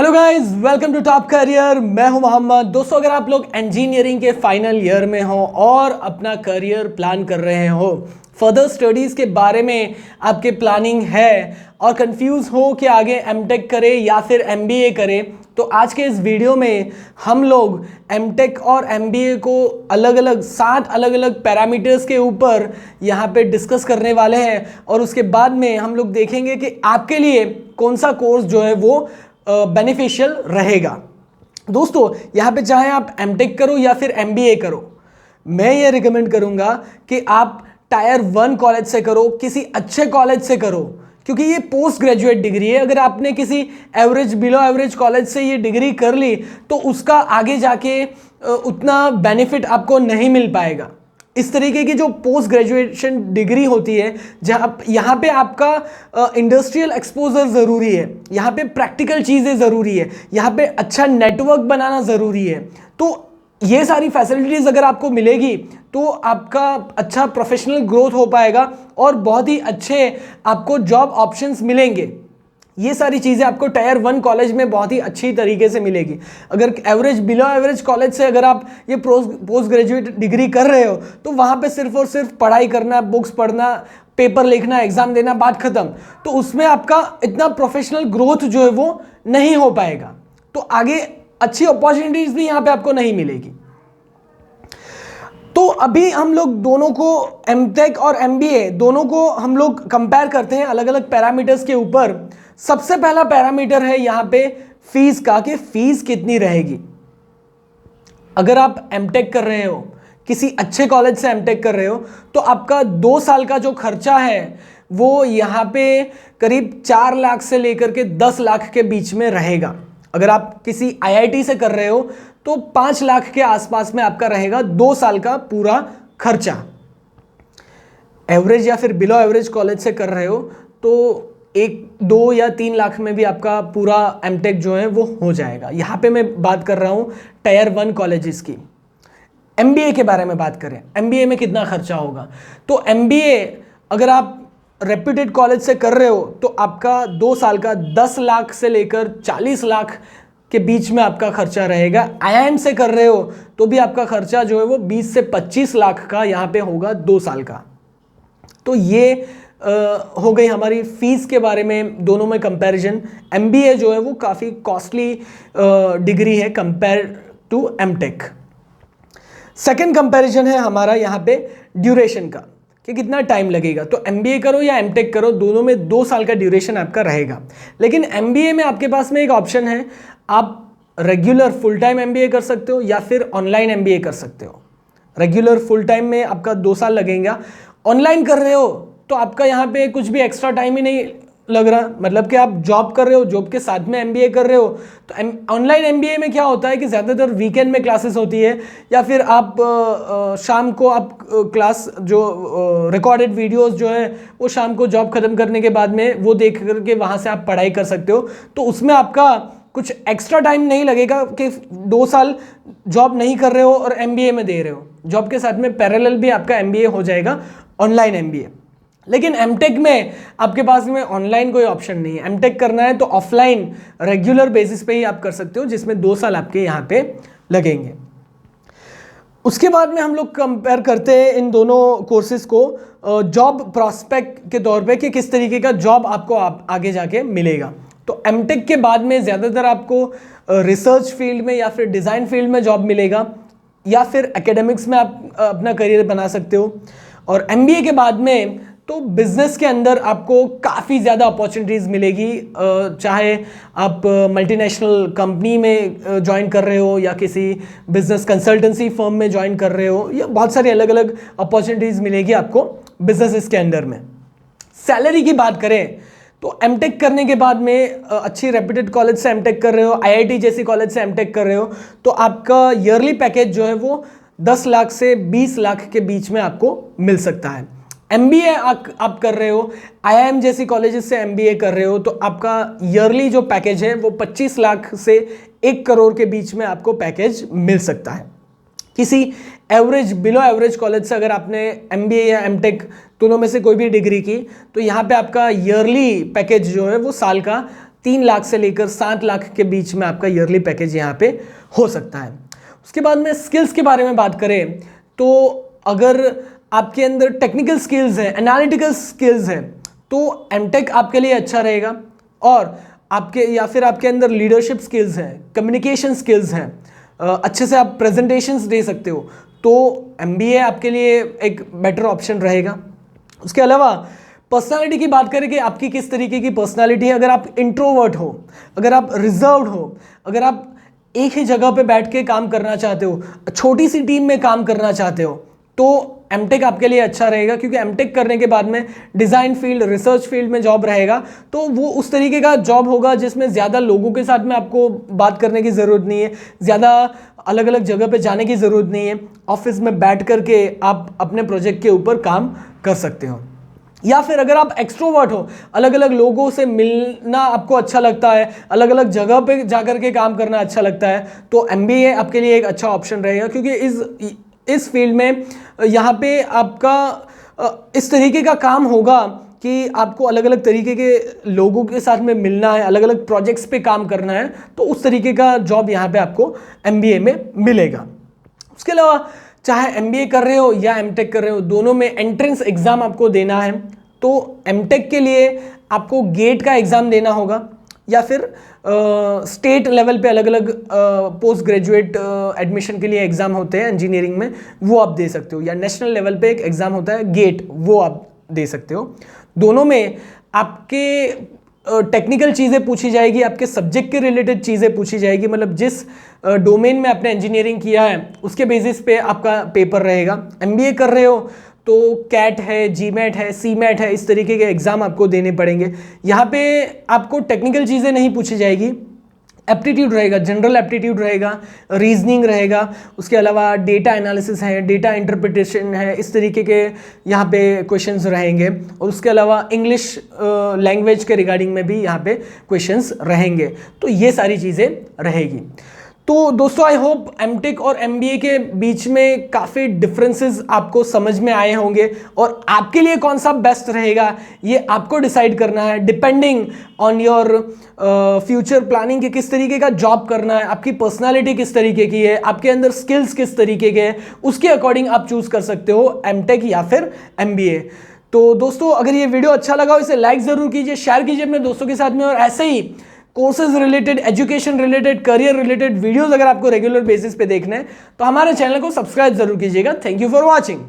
Hello guys, welcome to top career. मैं हूं मोहम्मद। दोस्तों, अगर आप लोग इंजीनियरिंग के फाइनल ईयर में हो और अपना करियर प्लान कर रहे हो, फर्दर स्टडीज़ के बारे में आपके प्लानिंग है और कंफ्यूज हो कि आगे एमटेक करें या फिर एमबीए करें, तो आज के इस वीडियो में हम लोग एमटेक और एमबीए को अलग अलग 7 अलग अलग पैरामीटर्स के ऊपर यहाँ पे डिस्कस करने वाले हैं और उसके बाद में हम लोग देखेंगे कि आपके लिए कौन सा कोर्स जो है वो बेनिफिशियल रहेगा। दोस्तों, यहाँ पे चाहे आप एमटेक करो या फिर एमबीए करो, मैं ये रिकमेंड करूँगा कि आप टायर 1 कॉलेज से करो, किसी अच्छे कॉलेज से करो, क्योंकि ये पोस्ट ग्रेजुएट डिग्री है। अगर आपने किसी एवरेज बिलो एवरेज कॉलेज से ये डिग्री कर ली तो उसका आगे जाके उतना बेनिफिट आपको नहीं मिल पाएगा। इस तरीके की जो पोस्ट ग्रेजुएशन डिग्री होती है, जहाँ यहाँ पे आपका इंडस्ट्रियल एक्सपोजर ज़रूरी है, यहाँ पे प्रैक्टिकल चीज़ें ज़रूरी है, यहाँ पे अच्छा नेटवर्क बनाना ज़रूरी है। तो ये सारी फैसिलिटीज़ अगर आपको मिलेगी तो आपका अच्छा प्रोफेशनल ग्रोथ हो पाएगा और बहुत ही अच्छे आपको जॉब ऑप्शंस मिलेंगे। ये सारी चीज़ें आपको टायर 1 कॉलेज में बहुत ही अच्छी तरीके से मिलेगी। अगर एवरेज बिलो एवरेज कॉलेज से अगर आप ये पोस्ट ग्रेजुएट डिग्री कर रहे हो तो वहाँ पे सिर्फ और सिर्फ पढ़ाई करना, बुक्स पढ़ना, पेपर लिखना, एग्ज़ाम देना, बात ख़त्म। तो उसमें आपका इतना प्रोफेशनल ग्रोथ जो है वो नहीं हो पाएगा, तो आगे अच्छी अपॉर्चुनिटीज़ भी यहाँ पर आपको नहीं मिलेगी। तो अभी हम लोग दोनों को, एमटेक और एमबीए दोनों को हम लोग कंपेयर करते हैं अलग अलग पैरामीटर्स के ऊपर। सबसे पहला पैरामीटर है यहाँ पे फीस का, कि फीस कितनी रहेगी। अगर आप एमटेक कर रहे हो, किसी अच्छे कॉलेज से एमटेक कर रहे हो, तो आपका 2 साल का जो खर्चा है वो यहाँ पे करीब 4 लाख से लेकर के 10 लाख के बीच में रहेगा। अगर आप किसी आईआईटी से कर रहे हो तो 5 लाख के आसपास में आपका रहेगा 2 साल का पूरा खर्चा। एवरेज या फिर बिलो एवरेज कॉलेज से कर रहे हो तो 1, 2 या 3 लाख में भी आपका पूरा एमटेक जो है वो हो जाएगा। यहाँ पे मैं बात कर रहा हूँ टायर 1 कॉलेजेस की। एमबीए के बारे में बात करें, एमबीए में कितना खर्चा होगा, तो एमबीए अगर आप रेप्यूटेड कॉलेज से कर रहे हो तो आपका 2 साल का 10 लाख से लेकर 40 लाख के बीच में आपका खर्चा रहेगा। आईआईएम से कर रहे हो तो भी आपका खर्चा जो है वो 20 से 25 लाख का यहाँ पे होगा 2 साल का। तो ये हो गई हमारी फीस के बारे में, दोनों में कंपैरिजन। एमबीए जो है वो काफ़ी कॉस्टली डिग्री है compare to MTech. Second comparison है हमारा यहाँ पे ड्यूरेशन का, कि कितना टाइम लगेगा। तो एमबीए करो या एमटेक करो, दोनों में 2 साल का ड्यूरेशन आपका रहेगा। लेकिन एमबीए में आपके पास में एक ऑप्शन है, आप रेगुलर फुल टाइम एमबीए कर सकते हो या फिर ऑनलाइन एमबीए कर सकते हो। रेगुलर फुल टाइम में आपका 2 साल लगेगा। ऑनलाइन कर रहे हो तो आपका यहाँ पे कुछ भी एक्स्ट्रा टाइम ही नहीं लग रहा, मतलब कि आप जॉब कर रहे हो, जॉब के साथ में एमबीए कर रहे हो। तो ऑनलाइन एमबीए में क्या होता है कि ज़्यादातर वीकेंड में क्लासेस होती है, या फिर आप शाम को आप क्लास जो रिकॉर्डेड वीडियोस जो है वो शाम को जॉब ख़त्म करने के बाद में वो देख करके वहाँ से आप पढ़ाई कर सकते हो। तो उसमें आपका कुछ एक्स्ट्रा टाइम नहीं लगेगा कि 2 साल जॉब नहीं कर रहे हो और एमबीए में दे रहे हो। जॉब के साथ में पैरेलल भी आपका एमबीए हो जाएगा, ऑनलाइन एमबीए। लेकिन एमटेक में आपके पास में ऑनलाइन कोई ऑप्शन नहीं है। एमटेक करना है तो ऑफलाइन रेगुलर बेसिस पे ही आप कर सकते हो, जिसमें 2 साल आपके यहाँ पे लगेंगे। उसके बाद में हम लोग कंपेयर करते हैं इन दोनों कोर्सेज को जॉब प्रॉस्पेक्ट के तौर पे, कि किस तरीके का जॉब आपको आगे जाके मिलेगा। तो एमटेक के बाद में ज़्यादातर आपको रिसर्च फील्ड में या फिर डिज़ाइन फील्ड में जॉब मिलेगा, या फिर एकेडमिक्स में आप अपना करियर बना सकते हो। और एमबीए के बाद में तो बिजनेस के अंदर आपको काफ़ी ज़्यादा अपॉर्चुनिटीज़ मिलेगी, चाहे आप मल्टीनेशनल कंपनी में ज्वाइन कर रहे हो या किसी बिजनेस कंसल्टेंसी फर्म में ज्वाइन कर रहे हो, या बहुत सारी अलग अलग अपॉर्चुनिटीज़ मिलेगी आपको बिजनेस के अंदर में। सैलरी की बात करें तो एमटेक करने के बाद में अच्छी रेप्यूटेड कॉलेज से एमटेक कर रहे हो, आईआईटी जैसी कॉलेज से एमटेक कर रहे हो, तो आपका ईयरली पैकेज जो है वो 10 लाख से 20 लाख के बीच में आपको मिल सकता है। एमबीए आप कर रहे हो, आईआईएम जैसी कॉलेजेस से एमबीए कर रहे हो, तो आपका ईयरली जो पैकेज है वो 25 लाख से 1 करोड़ के बीच में आपको पैकेज मिल सकता है। किसी एवरेज बिलो एवरेज कॉलेज से अगर आपने एमबीए या एमटेक दोनों में से कोई भी डिग्री की, तो यहाँ पे आपका ईयरली पैकेज जो है वो साल का 3 लाख से लेकर 7 लाख के बीच में आपका ईयरली पैकेज यहाँ पे हो सकता है। उसके बाद में स्किल्स के बारे में बात करें तो अगर आपके अंदर टेक्निकल स्किल्स हैं, एनालिटिकल स्किल्स हैं, तो एमटेक आपके लिए अच्छा रहेगा। और आपके अंदर लीडरशिप स्किल्स हैं, कम्युनिकेशन स्किल्स हैं, अच्छे से आप प्रेजेंटेशंस दे सकते हो, तो एमबीए आपके लिए एक बेटर ऑप्शन रहेगा। उसके अलावा पर्सनालिटी की बात करें कि आपकी किस तरीके की पर्सनालिटी है। अगर आप इंट्रोवर्ट हो, अगर आप रिजर्व्ड हो, अगर आप एक ही जगह पे बैठ के काम करना चाहते हो, छोटी सी टीम में काम करना चाहते हो, तो एमटेक आपके लिए अच्छा रहेगा। क्योंकि एमटेक करने के बाद में डिज़ाइन फील्ड, रिसर्च फील्ड में जॉब रहेगा, तो वो उस तरीके का जॉब होगा जिसमें ज़्यादा लोगों के साथ में आपको बात करने की ज़रूरत नहीं है, ज़्यादा अलग अलग जगह पे जाने की ज़रूरत नहीं है। ऑफिस में बैठ करके आप अपने प्रोजेक्ट के ऊपर काम कर सकते हो। या फिर अगर आप एक्सट्रोवर्ट हो, अलग अलग लोगों से मिलना आपको अच्छा लगता है, अलग अलग जगह पे जाकर के काम करना अच्छा लगता है, तो एमबीए आपके लिए एक अच्छा ऑप्शन रहेगा। क्योंकि इस फील्ड में यहाँ पे आपका इस तरीके का काम होगा कि आपको अलग अलग तरीके के लोगों के साथ में मिलना है, अलग अलग प्रोजेक्ट्स पे काम करना है, तो उस तरीके का जॉब यहाँ पे आपको एमबीए में मिलेगा। उसके अलावा चाहे एमबीए कर रहे हो या एमटेक कर रहे हो, दोनों में एंट्रेंस एग्ज़ाम आपको देना है। तो एमटेक के लिए आपको गेट का एग्ज़ाम देना होगा, या फिर स्टेट लेवल पे अलग अलग पोस्ट ग्रेजुएट एडमिशन के लिए एग्ज़ाम होते हैं इंजीनियरिंग में, वो आप दे सकते हो। या नेशनल लेवल पे एक एग्ज़ाम होता है गेट, वो आप दे सकते हो। दोनों में आपके टेक्निकल चीज़ें पूछी जाएगी, आपके सब्जेक्ट के रिलेटेड चीज़ें पूछी जाएगी। मतलब जिस डोमेन में आपने इंजीनियरिंग किया है उसके बेसिस पे आपका पेपर रहेगा। एमबीए कर रहे हो तो कैट है, जीमैट है, सीमैट है, इस तरीके के एग्ज़ाम आपको देने पड़ेंगे। यहाँ पे आपको टेक्निकल चीज़ें नहीं पूछी जाएगी, एप्टीट्यूड रहेगा, जनरल एप्टीट्यूड रहेगा, रीजनिंग रहेगा। उसके अलावा डेटा एनालिसिस है, डेटा इंटरप्रिटेशन है, इस तरीके के यहाँ पे क्वेश्चंस रहेंगे। और उसके अलावा इंग्लिश लैंग्वेज के रिगार्डिंग में भी यहाँ पे क्वेश्चंस रहेंगे। तो ये सारी चीज़ें रहेगी। तो दोस्तों आई होप एमटेक और एमबीए के बीच में काफ़ी डिफरेंसेस आपको समझ में आए होंगे, और आपके लिए कौन सा बेस्ट रहेगा ये आपको डिसाइड करना है, depending on your future planning कि किस तरीके का जॉब करना है, आपकी पर्सनालिटी किस तरीके की है, आपके अंदर स्किल्स किस तरीके के हैं, उसके अकॉर्डिंग आप चूज कर सकते हो एमटेक या फिर एमबीए। तो दोस्तों अगर ये वीडियो अच्छा लगा हो इसे लाइक ज़रूर कीजिए, शेयर कीजिए अपने दोस्तों के साथ में, और ऐसे ही courses related, education related, career related videos अगर आपको रेगुलर बेसिस पे देखने हैं तो हमारे चैनल को सब्सक्राइब जरूर कीजिएगा। Thank you for watching.